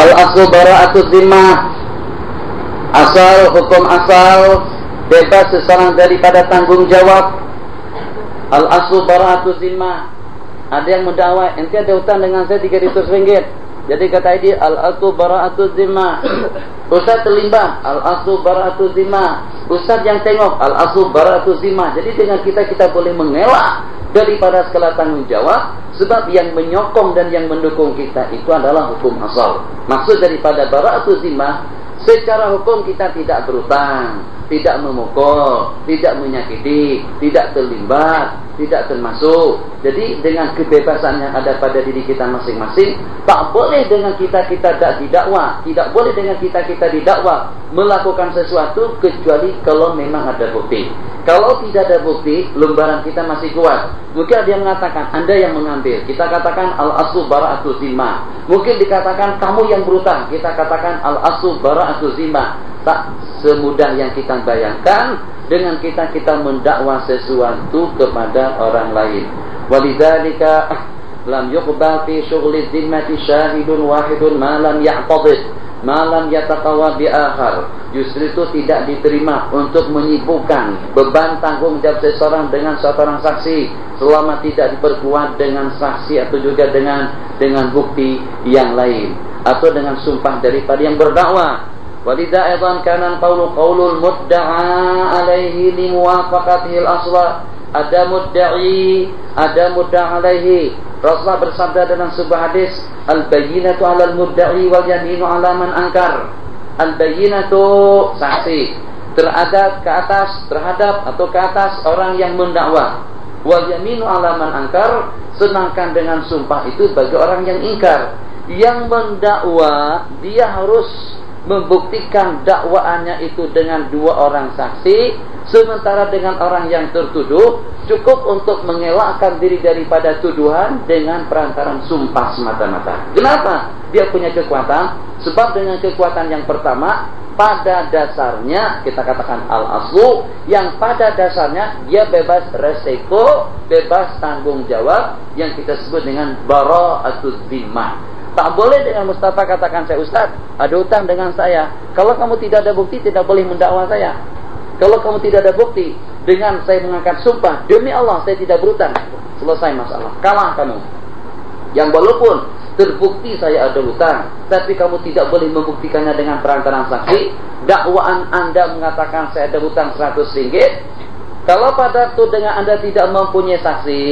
Al-aslu bara'atul zimmah. Asal, hukum asal bebas seseorang daripada tanggung jawab. Al-aslu bara'atul zimmah. Ada yang mendakwa, ente ada hutang dengan saya 300 ringgit. Jadi kata dia, al-aslu bara'atul zimmah. Ustaz terlimbah, al-aslu bara'atul zimmah. Ustaz yang tengok, al-aslu bara'atul zimmah. Jadi dengan kita boleh mengelak daripada segala tanggung jawab, sebab yang menyokong dan yang mendukung kita itu adalah hukum asal. Maksud daripada bara'atul zimmah, secara hukum kita tidak berhutang, tidak memukul, tidak menyakiti, tidak terlibat, tidak termasuk. Jadi dengan kebebasan yang ada pada diri kita masing-masing, tak boleh dengan kita didakwa, tidak boleh dengan kita didakwa melakukan sesuatu kecuali kalau memang ada bukti. Kalau tidak ada bukti, lembaran kita masih kuat. Mungkin dia mengatakan Anda yang mengambil, kita katakan al-aslu bara'atul zimmah. Mungkin dikatakan kamu yang berhutang, kita katakan al-aslu bara'atul zimmah. Tak semudah yang kita bayangkan dengan kita mendakwa sesuatu kepada orang lain. Walidzalika lam yuqbal fi syughli zimmati syahidun wahidun ma lam ya'tadid ma lam yataqawa bi akhar. Justru itu tidak diterima untuk menyibukkan beban tanggung jawab seseorang dengan seorang saksi selama tidak diperkuat dengan saksi atau juga dengan bukti yang lain atau dengan sumpah daripada yang berdakwa. Walidha aidan kana qaulul mudda'a alaihi li muwafaqatihi al-asla. Ada mudda'i, ada mudda' alaihi. Rasulullah bersabda dalam sebuah hadis, al-bayyinatu 'alal mudda'i wal yaminu 'ala man ankar. Al-bayyinatu saksi terhadap ke atas orang yang mendakwa. Wal yaminu 'ala man ankar, sedangkan dengan sumpah itu bagi orang yang ingkar. Yang mendakwa dia harus membuktikan dakwaannya itu dengan 2 orang saksi, sementara dengan orang yang tertuduh cukup untuk mengelakkan diri daripada tuduhan dengan perantaran sumpah semata-mata. Kenapa? Dia punya kekuatan, sebab dengan kekuatan yang pertama, pada dasarnya kita katakan al-aslu, yang pada dasarnya dia bebas resiko, bebas tanggung jawab, yang kita sebut dengan bara'atul zimmah. Tak boleh dengan Mustafa katakan, saya Ustaz, ada hutang dengan saya. Kalau kamu tidak ada bukti, tidak boleh mendakwa saya. Kalau kamu tidak ada bukti, dengan saya mengangkat sumpah, demi Allah saya tidak berhutang. Selesai masalah. Kalah kamu. Yang walaupun terbukti saya ada hutang, tapi kamu tidak boleh membuktikannya dengan perantaran saksi. Dakwaan Anda mengatakan saya ada hutang 100 ringgit. Kalau pada itu dengan Anda tidak mempunyai saksi,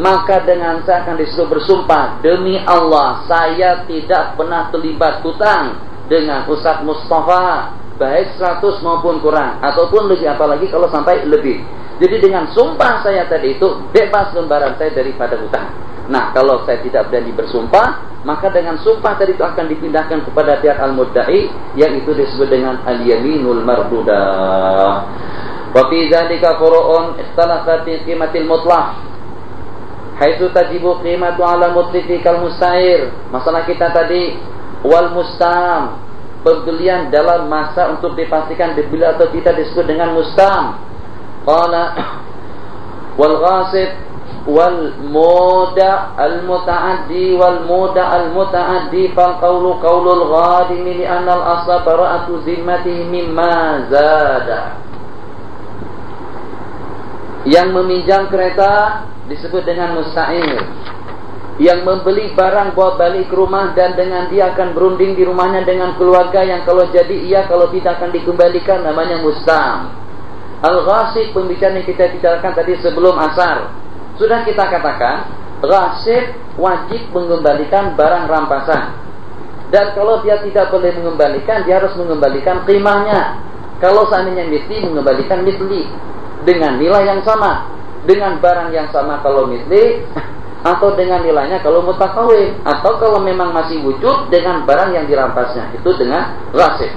maka dengan saya akan disuruh bersumpah, demi Allah saya tidak pernah terlibat hutang dengan Ustaz Mustafa, baik 100 maupun kurang, ataupun lebih, apalagi kalau sampai lebih. Jadi dengan sumpah saya tadi itu bebas lembaran saya daripada hutang. Nah, kalau saya tidak berani bersumpah, maka dengan sumpah tadi itu akan dipindahkan kepada pihak al-mudda'i, yang itu disebut dengan al-yaminul mardudah. Wa fi dzalika furu'un ikhtalafat fi qimatil mutlaq. Haitsu tajibu qimatu 'ala mutlaqi kal musta'ir. Masalah kita tadi wal mustam, pembelian dalam masa untuk dipastikan dibeli atau tidak disebut dengan mustam. Qala wal ghasib wal muda' al muta'addi wal muda' al muta'addi fal qawlu qawlul ghadimi li anna al asla bara'atu zimmatihi mimma zada. Yang meminjam kereta disebut dengan musta'ir. Yang membeli barang bawa balik ke rumah dan dengan dia akan berunding di rumahnya dengan keluarga yang kalau jadi iya, kalau tidak akan dikembalikan, namanya mustam. Al-ghasib, pembicaraan yang kita bicarakan tadi sebelum asar, sudah kita katakan ghasib wajib mengembalikan barang rampasan. Dan kalau dia tidak boleh mengembalikan, dia harus mengembalikan qimahnya. Kalau seandainya misli, mengembalikan misli dengan nilai yang sama, dengan barang yang sama kalau misli, atau dengan nilainya kalau mutakawin, atau kalau memang masih wujud dengan barang yang dirampasnya, itu dengan ghasib.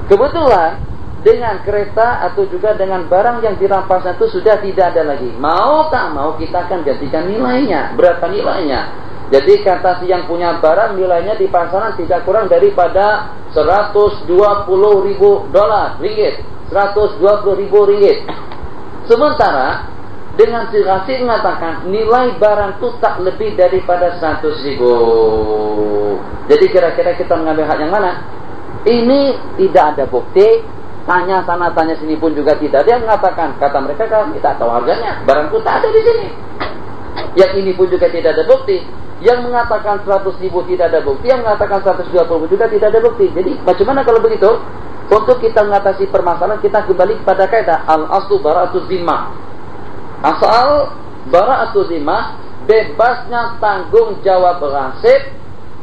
Kebetulan dengan kereta atau juga dengan barang yang dirampasnya itu sudah tidak ada lagi. Mau tak mau kita akan gantikan nilainya. Berapa nilainya? Jadi kata si yang punya barang, nilainya di pasaran tidak kurang daripada 120.000 dolar, ringgit, 120.000 ringgit. Sementara dengan si ghasib mengatakan nilai barang itu tak lebih daripada 100.000. Jadi kira-kira kita mengambil hak yang mana? Ini tidak ada bukti, tanya sana tanya sini pun juga tidak ada yang mengatakan. Kata mereka kan kita tahu harganya, barangku tak ada di sini. Yang ini pun juga tidak ada bukti. Yang mengatakan 100.000 tidak ada bukti, yang mengatakan 120 juga tidak ada bukti. Jadi bagaimana kalau begitu? Untuk kita mengatasi permasalahan, kita kembali kepada kaidah al-aslu bara'atuz zimmah. Asal bara'atuz zimmah, bebasnya tanggung jawab ghasib,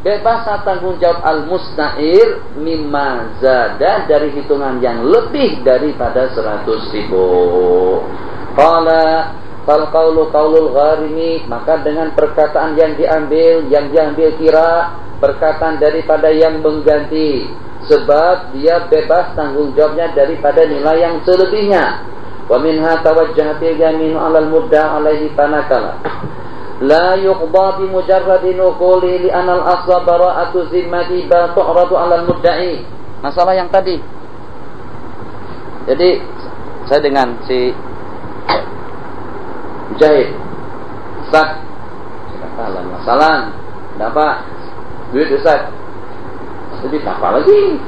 bebasnya tanggung jawab al-musta'ir mimma zada, dari hitungan yang lebih daripada 100.000. Qala fal qawlu qawlul gharimi, maka dengan perkataan yang diambil kira perkataan daripada yang mengganti, sebab dia bebas tanggung jawabnya daripada nilai yang selebihnya. Wa minha tawajjahatil yamin 'alal mudda' alaihi tanakala la yuqda bi mujarradi nuquli li anal asla bara'atu zimmati ba tu'radu 'alal mudda'i. Masalah yang tadi. Jadi saya dengan si Mujahid Ustaz, saya kata masalah dapat duit Ustaz. Jadi apa lagi?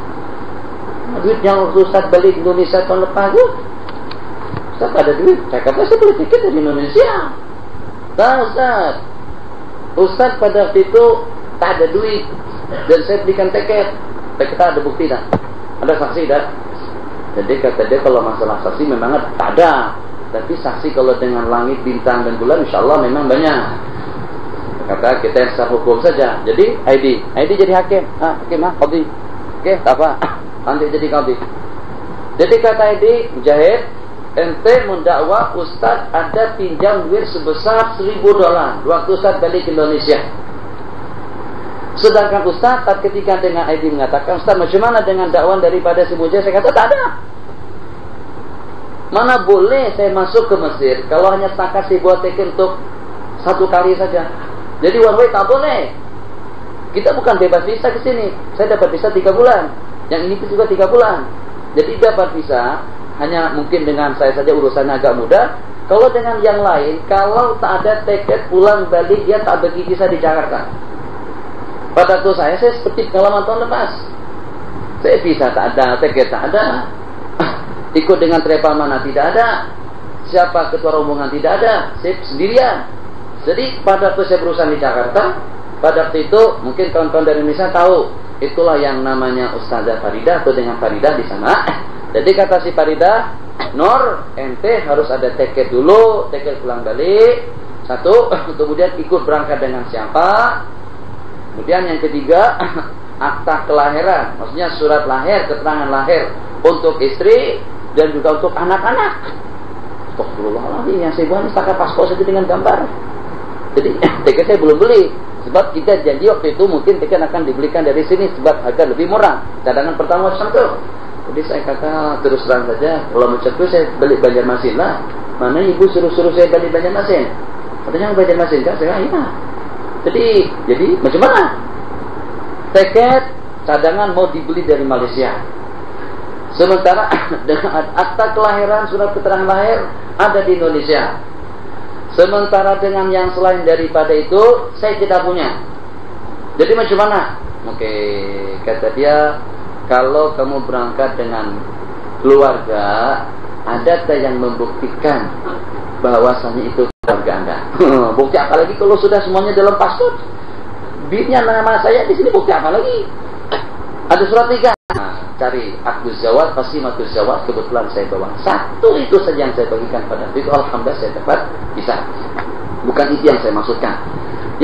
Duit yang Ustaz balik Indonesia tahun lepas tu, Ustaz ada duit. Saya kata saya beli tiket dari Indonesia. Nah Ustaz pada waktu itu tak ada duit dan saya belikan tiket. Saya kata ada bukti dah, ada saksi dah. Jadi kata dia kalau masalah saksi memang tak ada, tapi saksi kalau dengan langit, bintang dan bulan insyaAllah memang banyak. Kata kita yang secara hukum saja. Jadi ID jadi hakim. Hakim qadhi. Okey, tak apa. Nanti jadi qadhi. Jadi kata ID Mujahid, ente mendakwa Ustaz ada pinjam duit sebesar $1,000 waktu Ustaz balik ke Indonesia. Sedangkan Ustaz ketika dengan ID mengatakan, Ustaz macam mana dengan dakwaan daripada si Mujahid? Saya kata tak ada. Mana boleh saya masuk ke Mesir kalau hanya setakat saya buat tiket untuk 1 kali saja. Jadi one way tak boleh. Kita bukan bebas visa ke sini. Saya dapat visa 3 bulan. Yang ini pun juga 3 bulan. Jadi dapat visa hanya mungkin dengan saya saja urusannya agak mudah. Kalau dengan yang lain, kalau tak ada tiket pulang balik, dia tak bagi visa di Jakarta. Pada waktu saya seperti pengalaman tahun lepas. Saya visa tak ada, tiket tak ada. Ikut dengan travel mana tidak ada. Siapa ketua rombongan tidak ada. Saya sendirian. Jadi pada waktu saya berusaha di Jakarta, pada waktu itu mungkin kawan-kawan dari Indonesia tahu, itulah yang namanya Ustazah Faridah atau dengan Faridah di sana. Jadi kata si Faridah, Nur, ente harus ada tiket dulu, tiket pulang balik. 1, kemudian ikut berangkat dengan siapa. Kemudian yang ketiga, akta kelahiran, maksudnya surat lahir, keterangan lahir untuk istri dan juga untuk anak-anak. Astagfirullahaladzim, yang saya buat ini setakat paspor saja dengan gambar. Jadi tiket saya belum beli, sebab kita janji waktu itu mungkin tiket akan dibelikan dari sini sebab harga lebih murah. Cadangan pertama macam tu. Jadi saya kata terus terang saja, kalau macam tu saya balik Banjarmasin lah. Mana ibu suruh saya balik Banjarmasin? Katanya Banjarmasin kan? Saya kata iya. Jadi macam mana? Tiket cadangan mau dibeli dari Malaysia. Sementara dengan akta kelahiran, surat keterangan lahir ada di Indonesia. Sementara dengan yang selain daripada itu saya tidak punya. Jadi macam mana? Oke, kata dia, kalau kamu berangkat dengan keluarga, adakah yang membuktikan bahwasanya itu keluarga Anda? Bukti apa lagi kalau sudah semuanya dalam paspor? Bitnya nama saya di sini, bukti apa lagi? Ada surat nikah. Cari aktus zawat, pasti aktus zawat, kebetulan saya bawa 1 itu saja yang saya bagikan pada itu. Alhamdulillah saya dapat bisa. Bukan itu yang saya maksudkan.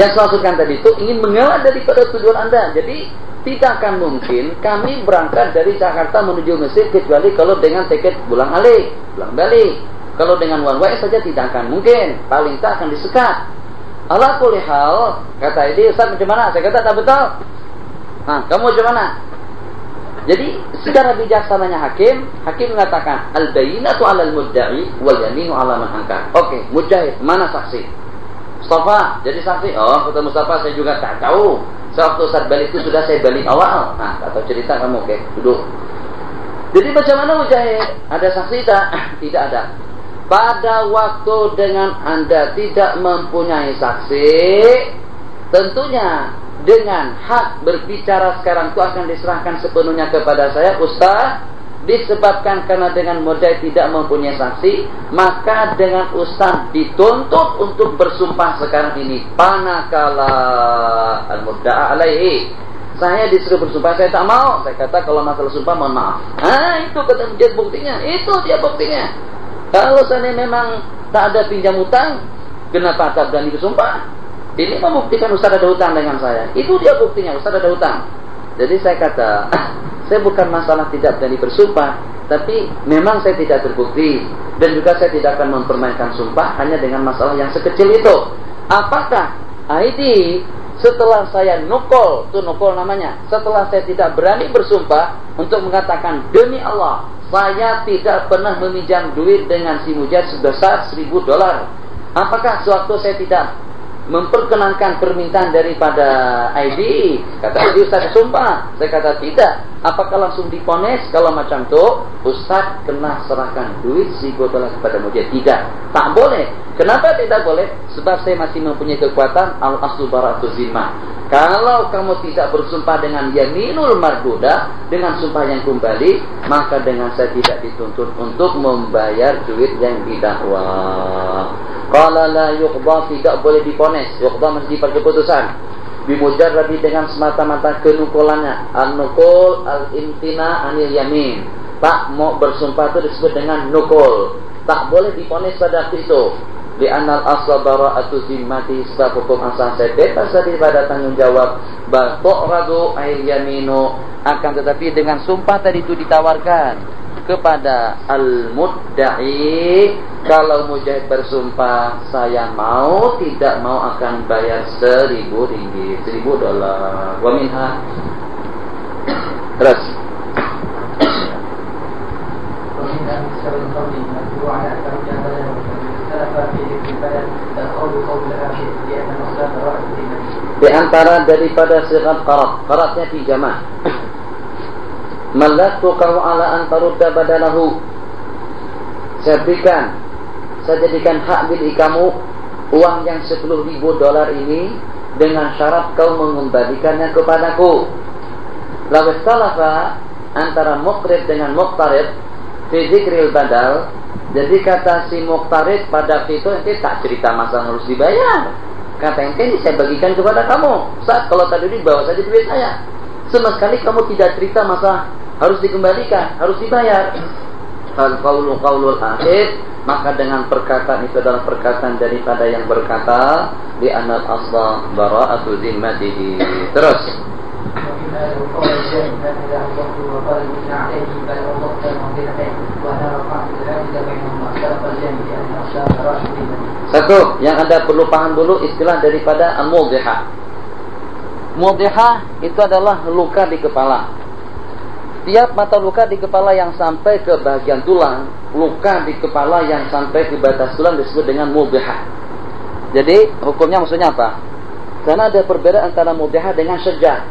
Yang saya maksudkan tadi itu ingin mengalah daripada tujuan Anda. Jadi tidak akan mungkin kami berangkat dari Jakarta menuju Mesir kecuali kalau dengan tiket pulang balik. Kalau dengan one way saja tidak akan mungkin. Paling tak akan disekat. Ala kulli hal, kata ini, Ustaz macam mana? Saya kata tak betul. Kamu macam mana? Jadi secara bijaksananya hakim mengatakan al-bayyinatu 'alal mudda'i wal yaminu 'ala man ankar. Oke, Mujahid, mana saksi? Mustafa jadi saksi. Oh, kata Mustafa saya juga tak tahu. Waktu saat balik itu sudah saya balik awal. Atau cerita kamu, oke, duduk. Jadi macam mana Mujahid? Ada saksi tak? Tidak ada. Pada waktu dengan Anda tidak mempunyai saksi, tentunya dengan hak berbicara sekarang itu akan diserahkan sepenuhnya kepada saya, Ustaz, disebabkan karena dengan modal tidak mempunyai saksi, maka dengan Ustaz dituntut untuk bersumpah sekarang ini. Panakala al-mudda'a alaihi, saya disuruh bersumpah, saya tak mau. Saya kata kalau masalah sumpah mohon maaf. Itu kata Mujahid buktinya, itu dia buktinya. Kalau saya memang tak ada pinjam hutang, kenapa tak berani bersumpah? Ini membuktikan Ustaz ada hutang dengan saya. Itu dia buktinya, Ustaz ada hutang. Jadi saya kata, saya bukan masalah tidak berani bersumpah, tapi memang saya tidak terbukti. Dan juga saya tidak akan mempermainkan sumpah hanya dengan masalah yang sekecil itu. Apakah ID setelah saya nukul, itu nukul namanya, setelah saya tidak berani bersumpah untuk mengatakan demi Allah, saya tidak pernah meminjam duit dengan si Mujahid sebesar $1.000. Apakah sewaktu saya tidak memperkenankan permintaan daripada ID, kata ID Ustaz sumpah? Saya kata tidak. Apakah langsung diponis? Kalau macam tu, Ustaz kena serahkan duit $1.000 kepada Mujahid? Tidak, tak boleh. Kenapa tidak boleh? Sebab saya masih mempunyai kekuatan al-aslu bara'atu zimmah. Kalau kamu tidak bersumpah dengan yaminul mardudah, dengan sumpah yang kembali, maka dengan saya tidak dituntut untuk membayar duit yang didakwa. Qala la yuqda, tidak boleh diponis. Yuqda mesti pada keputusan. Bimujarradi, dengan semata-mata kenukulannya. An-nukul al-imtina anil yamin. Tak mau bersumpah itu disebut dengan nukul. Tak boleh diponis pada itu. Di anal asla bara'atu zimmati, sebab hukum asal saya bebas daripada tanggung jawab. Bal tu'radu ail yaminu, akan tetapi dengan sumpah tadi itu ditawarkan kepada al-mudda'i. Kalau Mujahid bersumpah, saya mau tidak mau akan bayar $1.000, $1.000. Wa minha, terus di antara daripada sirat qarat, qaratnya pinjaman. Malatu kau ala antarudda badalahu, saya berikan, saya jadikan hak milik kamu uang yang $10.000 ini dengan syarat kau mengembalikannya kepadaku. Lawis talafa, antara muqrid dengan muqtarid fi dzikril badal. Jadi kata si muqtarid pada itu ente tak cerita masalah harus dibayar. Kata ente ini saya bagikan kepada kamu. Saat kalau tadi bawa saja duit saya. Sama sekali kamu tidak cerita masalah harus dikembalikan, harus dibayar. Al-qawlu qawlul akhir, maka dengan perkataan itu adalah perkataan daripada yang berkata di anal asla bara'atu zimmatihi. Terus satu yang Anda perlu paham dulu istilah daripada al-mudhihah. Mudhihah itu adalah luka di kepala. Tiap mata luka di kepala yang sampai ke bagian tulang, luka di kepala yang sampai ke batas tulang disebut dengan mudhihah. Jadi hukumnya maksudnya apa? Karena ada perbedaan antara mudhihah dengan syajah.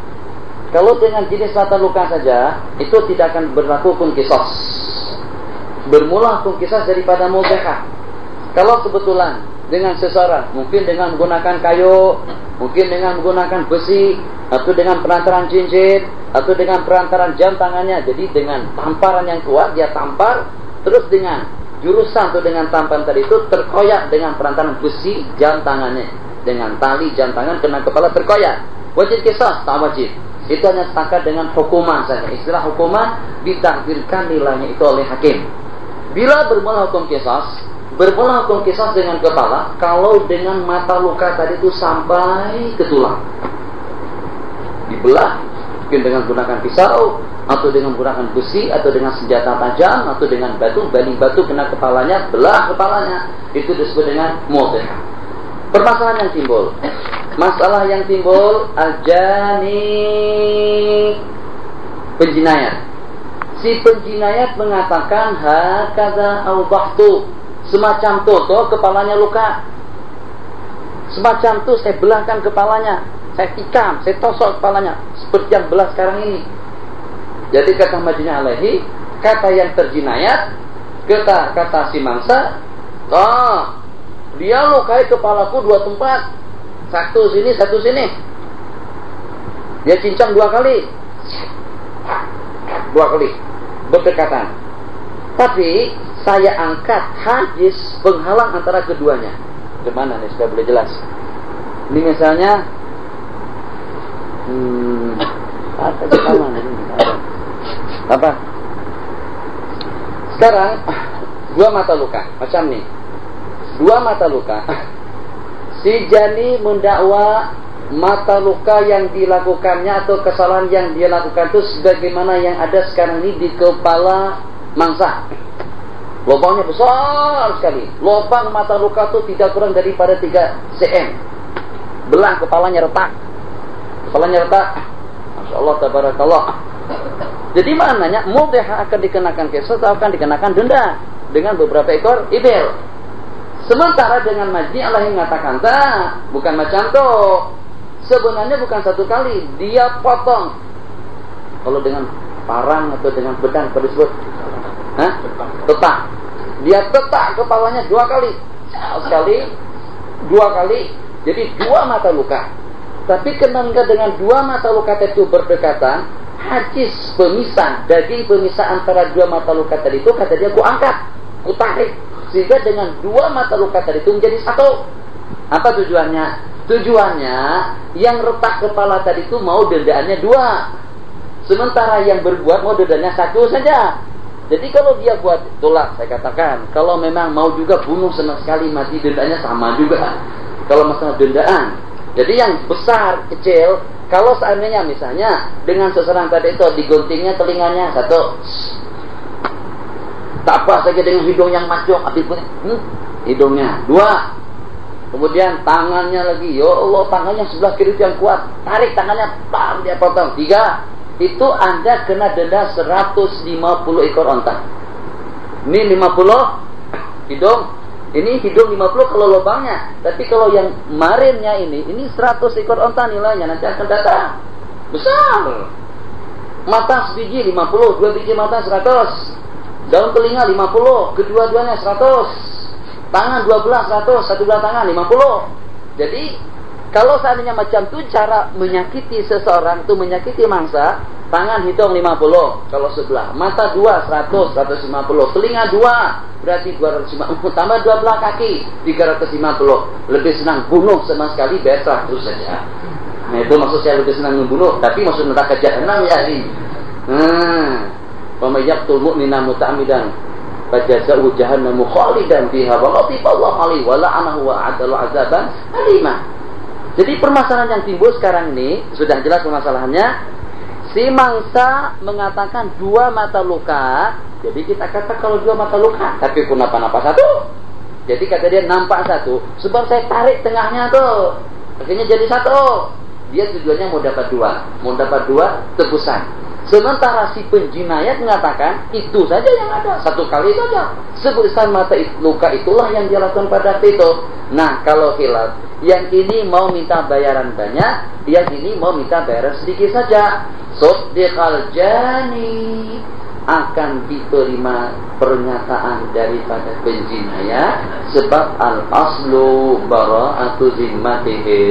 Kalau dengan jenis mata luka saja, itu tidak akan berlaku hukum qisas. Bermula hukum qisas daripada mudhihah. Kalau kebetulan dengan seseorang, mungkin dengan menggunakan kayu, mungkin dengan menggunakan besi, atau dengan perantaran cincin, atau dengan perantaran jam tangannya. Jadi dengan tamparan yang kuat, dia tampar, terus dengan jurusan atau dengan tamparan tadi itu terkoyak dengan perantaran besi jam tangannya. Dengan tali jam tangan kena kepala terkoyak. Wajib qisas? Tak wajib. Itu hanya sepakat dengan hukuman saja. Istilah hukuman ditakdirkan nilainya itu oleh hakim. Bila bermula hukum qisas, bermula hukum qisas dengan kepala kalau dengan mata luka tadi itu sampai ke tulang. Dibelah, mungkin dengan menggunakan pisau, atau dengan menggunakan besi, atau dengan senjata tajam, atau dengan batu, baling batu kena kepalanya, belah kepalanya. Itu disebut dengan mudhihah. Permasalahan yang timbul, masalah yang timbul al-jani, penjinayat. Si penjinayat mengatakan hakadha awdahtu, semacam tu kepalanya luka, semacam tu saya belahkan kepalanya, saya tikam, saya tosok kepalanya seperti yang belah sekarang ini. Jadi kata majnun alaihi, kata yang terjinayat, kata si mangsa, dia lukai kepalaku 2 tempat, satu sini, satu sini. Dia cincang 2 kali. 2 kali berdekatan. Tapi saya angkat hajiz penghalang antara keduanya. Gimana nih supaya boleh jelas? Ini misalnya apa? Sekarang 2 mata luka macam nih. 2 mata luka. Si Jani mendakwa mata luka yang dilakukannya atau kesalahan yang dia lakukan itu sebagaimana yang ada sekarang ini di kepala mangsa. Lubangnya besar sekali. Lubang mata luka itu tidak kurang daripada 3 cm. Belah kepalanya retak. Kepalanya retak. Masya Allah, tabarakallah. Jadi maknanya mudhah akan dikenakan qisas atau akan dikenakan denda dengan beberapa ekor ibil. Sementara dengan majni Allah yang mengatakan bukan macam itu. Sebenarnya bukan 1 kali, dia potong. Kalau dengan parang atau dengan pedang apa disebut? Tetak. Dia tetak kepalanya 2 kali. Sekali, 2 kali. Jadi 2 mata luka. Tapi ketika dengan 2 mata luka itu berdekatan, hajiz pemisah, daging pemisah antara 2 mata luka tadi itu kata dia ku angkat, ku tarik, sehingga dengan 2 mata luka tadi itu menjadi 1. Apa tujuannya? Tujuannya yang retak kepala tadi itu mau dendaannya 2, sementara yang berbuat mau dendanya 1 saja. Jadi kalau dia buat, itulah saya katakan, kalau memang mau juga bunuh sama sekali mati, dendanya sama juga. Kalau masalah dendaan, jadi yang besar kecil. Kalau seandainya misalnya dengan seseorang tadi itu diguntingnya telinganya 1, tak apa saja dengan hidung yang mancung, hidungnya 2. Kemudian tangannya lagi, ya Allah, tangannya sebelah kiri yang kuat, tarik tangannya, bam, dia potong 3. Itu Anda kena denda 150 ekor onta. Ini 50 hidung, ini hidung 50 kalau lubangnya. Tapi kalau yang marinnya ini 100 ekor onta nilainya, nanti akan datang besar. Mata sebiji 50, 2 biji mata 100. Daun telinga 50, kedua-duanya 100. Tangan 12, 100, 1 belah tangan 50. Jadi kalau seandainya macam tu cara menyakiti seseorang itu menyakiti mangsa, tangan hitung 50 kalau sebelah, mata 2 100, 150, telinga 2 berarti 250, tambah 2 belah kaki 350. Lebih senang bunuh sama sekali, bayar 100 saja. Nah itu maksud saya lebih senang membunuh, tapi maksud neraka jahanam ya ini. Wa may yaqtul mu'mina muta'ammidan fajaza'uhu jahannamu khalidan fiha wa ghadiba Allahu alaihi wa la'anahu wa a'addalahu 'adzaban alimah. Jadi permasalahan yang timbul sekarang ini sudah jelas permasalahannya. Si mangsa mengatakan 2 mata luka. Jadi kita kata kalau 2 mata luka, tapi kenapa-napa 1. Jadi kata dia nampak 1. Sebab saya tarik tengahnya tuh, akhirnya jadi 1. Dia tujuannya mau dapat 2, mau dapat 2 tebusan. Sementara si penjinayat mengatakan itu saja yang ada, 1 kali saja. Sebesar mata luka itulah yang dia lakukan pada itu. Nah kalau khilaf, yang ini mau minta bayaran banyak, yang ini mau minta bayaran sedikit saja. Soddiqal jani, akan diterima pernyataan daripada penjinayat, sebab al aslu bara'atu zimmatihi.